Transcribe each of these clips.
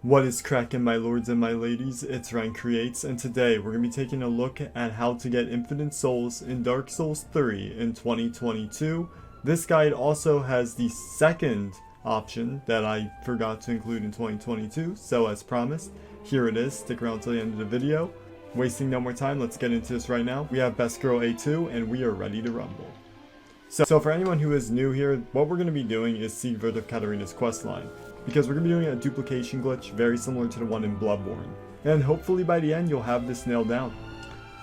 What is cracking, my lords and my ladies? It's Ryan Creates, and today we're going to be taking a look at how to get infinite souls in Dark Souls 3 in 2022. This guide also has the second option that I forgot to include in 2022, so as promised, here it is. Stick around till the end of the video. Wasting no more time, let's get into this right now. We have Best Girl A2, and we are ready to rumble. So for anyone who is new here, what we're going to be doing is Siegfried of Katarina's questline, because we're going to be doing a duplication glitch very similar to the one in Bloodborne, and hopefully by the end you'll have this nailed down.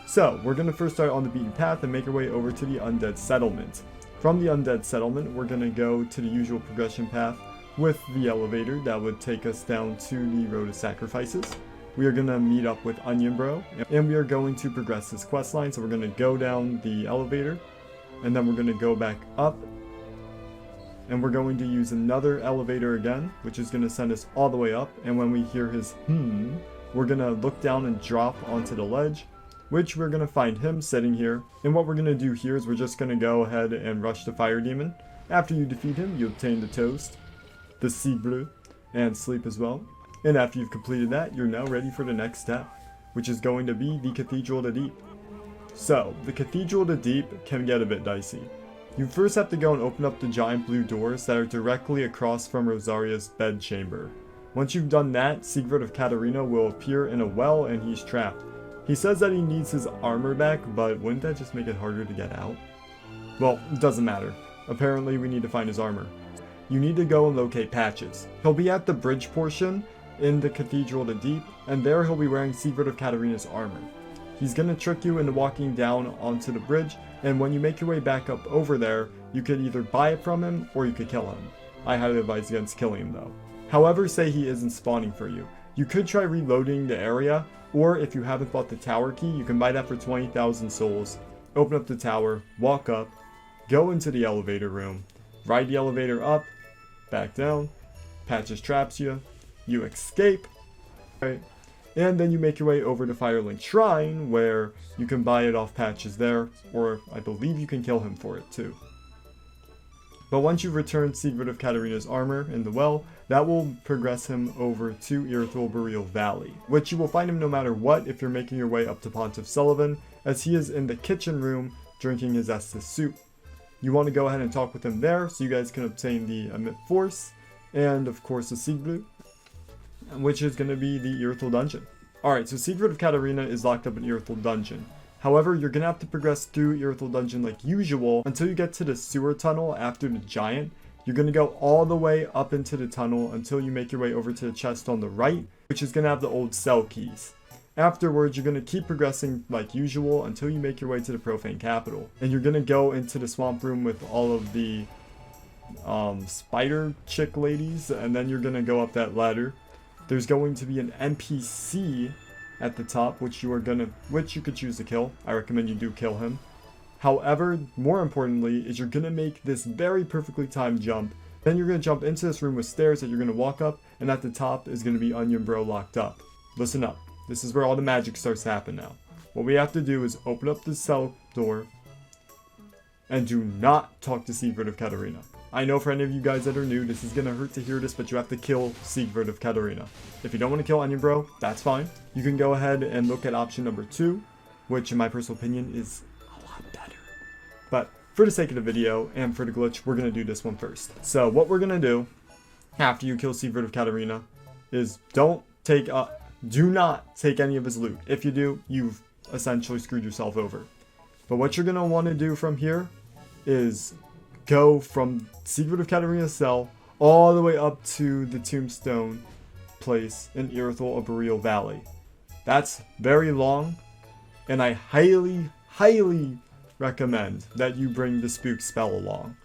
So we're going to first start on the beaten path and make our way over to the Undead Settlement. From the Undead Settlement, we're going to go to the usual progression path with the elevator that would take us down to the Road of Sacrifices. We are going to meet up with Onion Bro, and we are going to progress this questline. So we're going to go down the elevator, and then we're going to go back up, and we're going to use another elevator again, which is going to send us all the way up. And when we hear his we're going to look down and drop onto the ledge, which we're going to find him sitting here. And what we're going to do here is we're just going to go ahead and rush the fire demon. After you defeat him, you obtain the toast, the Siegblue, and sleep as well. And after you've completed that, you're now ready for the next step, which is going to be the Cathedral of the Deep. So, the Cathedral of the Deep can get a bit dicey. You first have to go and open up the giant blue doors that are directly across from Rosaria's bedchamber. Once you've done that, Siegfried of Katarina will appear in a well and he's trapped. He says that he needs his armor back, but wouldn't that just make it harder to get out? Well, it doesn't matter. Apparently we need to find his armor. You need to go and locate Patches. He'll be at the bridge portion in the Cathedral of the Deep, and there he'll be wearing Siegfried of Katarina's armor. He's going to trick you into walking down onto the bridge, and when you make your way back up over there, you could either buy it from him or you could kill him. I highly advise against killing him though. However, say he isn't spawning for you. You could try reloading the area, or if you haven't bought the tower key, you can buy that for 20,000 souls. Open up the tower, walk up, go into the elevator room, ride the elevator up, back down, Patches traps you, you escape, right? And then you make your way over to Firelink Shrine, where you can buy it off Patches there, or I believe you can kill him for it too. But once you've returned Siegfried of Katarina's armor in the well, that will progress him over to Irithyll Boreal Valley, which you will find him no matter what if you're making your way up to Pontiff Sullivan, as he is in the kitchen room drinking his Estus soup. You want to go ahead and talk with him there, so you guys can obtain the Emit Force, and of course the Siegblue, which is going to be the Irithyll Dungeon. Alright, so Siegfried of Katarina is locked up in Irithyll Dungeon. However, you're going to have to progress through Irithyll Dungeon like usual until you get to the sewer tunnel after the giant. You're going to go all the way up into the tunnel until you make your way over to the chest on the right, which is going to have the old cell keys. Afterwards, you're going to keep progressing like usual until you make your way to the Profane Capital. And you're going to go into the swamp room with all of the spider chick ladies, and then you're going to go up that ladder. There's going to be an NPC at the top, which you could choose to kill. I recommend you do kill him. However, more importantly, is you're going to make this very perfectly timed jump. Then you're going to jump into this room with stairs that you're going to walk up, and at the top is going to be Onion Bro locked up. Listen up. This is where all the magic starts to happen now. What we have to do is open up the cell door, and do not talk to Siegfried of Katarina. I know for any of you guys that are new, this is going to hurt to hear this, but you have to kill Siegfried of Katarina. If you don't want to kill Onion Bro, that's fine. You can go ahead and look at option number 2, which in my personal opinion is a lot better. But for the sake of the video and for the glitch, we're going to do this one first. So what we're going to do after you kill Siegfried of Katarina is do not take any of his loot. If you do, you've essentially screwed yourself over. But what you're going to want to do from here is go from Siegfried of Katarina's cell all the way up to the tombstone place in Irithyll Boreal Valley. That's very long, and I highly recommend that you bring the spook spell along.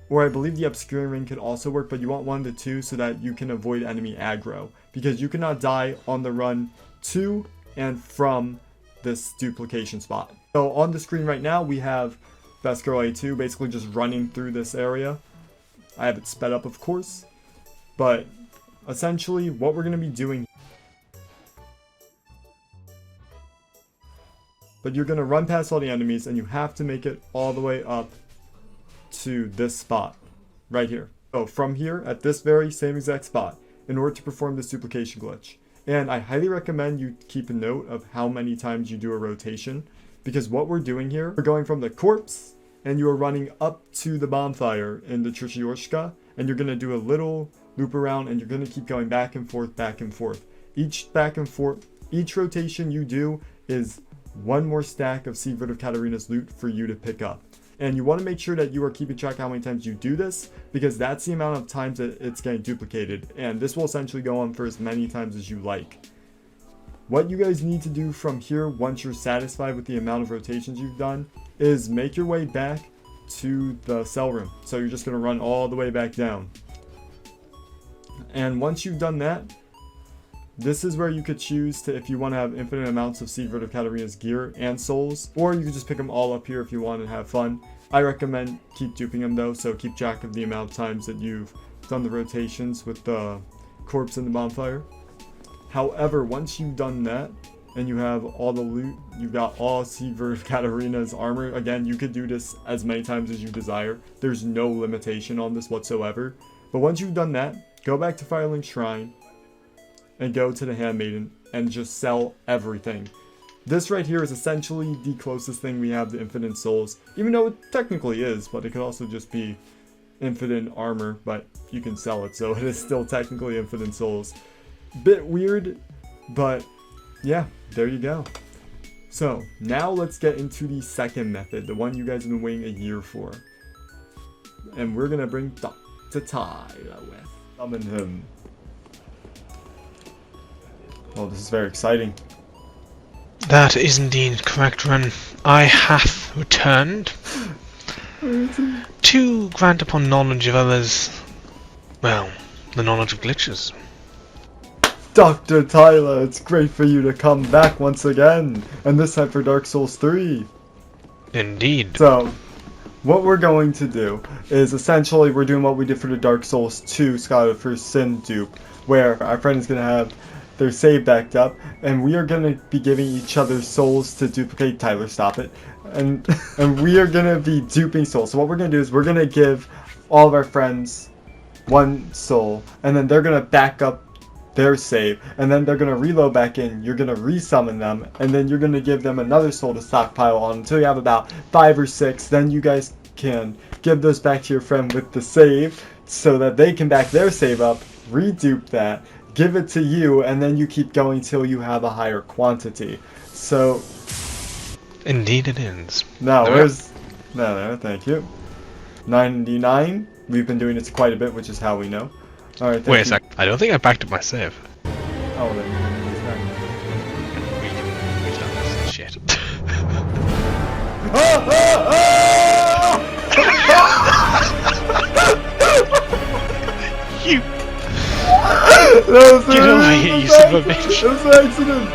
Or I believe the obscuring ring could also work, but you want one of the two so that you can avoid enemy aggro, because you cannot die on the run to and from this duplication spot. So on the screen right now we have Best Girl A2 basically just running through this area. I have it sped up, of course, but essentially what we're going to be doing, but you're going to run past all the enemies and you have to make it all the way up to this spot right here. So from here at this very same exact spot, in order to perform this duplication glitch. And I highly recommend you keep a note of how many times you do a rotation, because what we're doing here, we're going from the corpse and you are running up to the bonfire in the Trishiorshka, and you're going to do a little loop around, and you're going to keep going back and forth, back and forth. Each rotation you do is one more stack of Secret of Katarina's loot for you to pick up. And you want to make sure that you are keeping track of how many times you do this, because that's the amount of times that it's getting duplicated. And this will essentially go on for as many times as you like. What you guys need to do from here, once you're satisfied with the amount of rotations you've done, is make your way back to the cell room. So you're just going to run all the way back down. And once you've done that, this is where you could choose to, if you want to have infinite amounts of Secret of Katarina's gear and souls, or you could just pick them all up here if you want to have fun. I recommend keep duping them though, so keep track of the amount of times that you've done the rotations with the corpse and the bonfire. However, once you've done that, and you have all the loot, you've got all Secret of Katarina's armor, again, you could do this as many times as you desire. There's no limitation on this whatsoever. But once you've done that, go back to Firelink Shrine, and go to the Handmaiden and just sell everything. This right here is essentially the closest thing we have to infinite souls, even though it technically is, but it could also just be infinite armor, but you can sell it, so it is still technically infinite souls. Bit weird, but yeah, there you go. So now let's get into the second method, the one you guys have been waiting a year for. And we're gonna bring Dr. Tyler with. Summon him. Oh, this is very exciting. That is indeed correct, Ren. I have returned to grant upon knowledge of others, well, the knowledge of glitches. Dr. Tyler, it's great for you to come back once again, and this time for Dark Souls 3. Indeed. So, what we're going to do is essentially we're doing what we did for the Dark Souls 2 Scholar for Sin dupe, where our friend is going to have their save backed up, and we are going to be giving each other souls to duplicate. Tyler, stop it. And we are going to be duping souls. So what we're going to do is we're going to give all of our friends one soul, and then they're going to back up their save, and then they're going to reload back in. You're going to resummon them, and then you're going to give them another soul to stockpile on until you have about 5 or 6. Then you guys can give those back to your friend with the save so that they can back their save up, redupe that, give it to you, and then you keep going till you have a higher quantity. So indeed it is. Now where's no, thank you. 99. We've been doing this quite a bit, which is how we know. Alright, wait a sec, I don't think I backed up my save. Oh, then he's back. We can restart this shit. You get over here, you son of a bitch. It was an accident.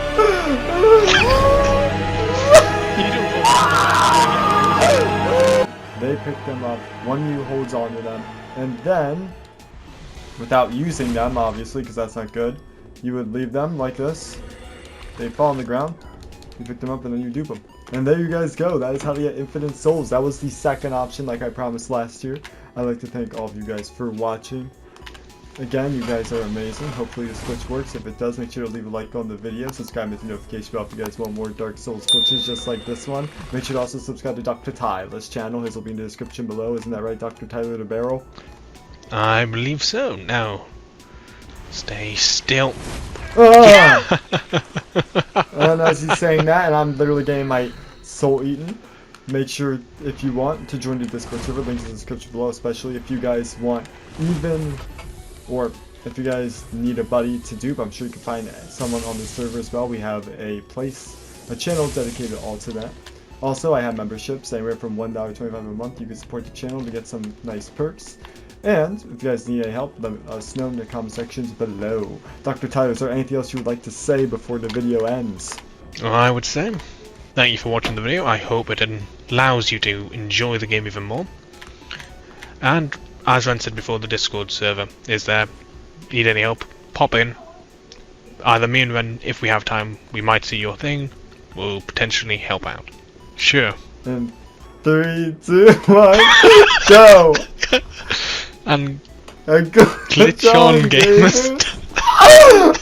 They pick them up, one of you holds on to them, and then, without using them, obviously, because that's not good, you would leave them like this. They fall on the ground, you pick them up, and then you dupe them. And there you guys go. That is how to get infinite souls. That was the second option, like I promised last year. I'd like to thank all of you guys for watching. Again, you guys are amazing. Hopefully this glitch works. If it does, make sure to leave a like on the video. Subscribe with the notification bell if you guys want more Dark Souls glitches just like this one. Make sure to also subscribe to Dr. Tyler's channel. His will be in the description below. Isn't that right, Dr. Tyler the Barrel? I believe so. Now, stay still. Ah! And as he's saying that, and I'm literally getting my soul eaten, make sure, if you want, to join the Discord server. Links in the description below, especially if you guys want even, or if you guys need a buddy to dupe. I'm sure you can find someone on the server as well. We have a channel dedicated all to that. Also, I have memberships anywhere from $1.25 a month. You can support the channel to get some nice perks. And if you guys need any help, let us know in the comment sections below. Dr. Tyler, is there anything else you would like to say before the video ends? Well, I would say thank you for watching the video. I hope it allows you to enjoy the game even more. And as Ren said before, the Discord server is there. Need any help? Pop in. Either me and Ren, if we have time, we might see your thing. We'll potentially help out. Sure. In 3, 2, 1, go! And glitch on gamers. Oh,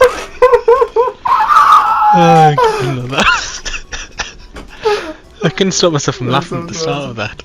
I love that. I couldn't stop myself from laughing at the start of that.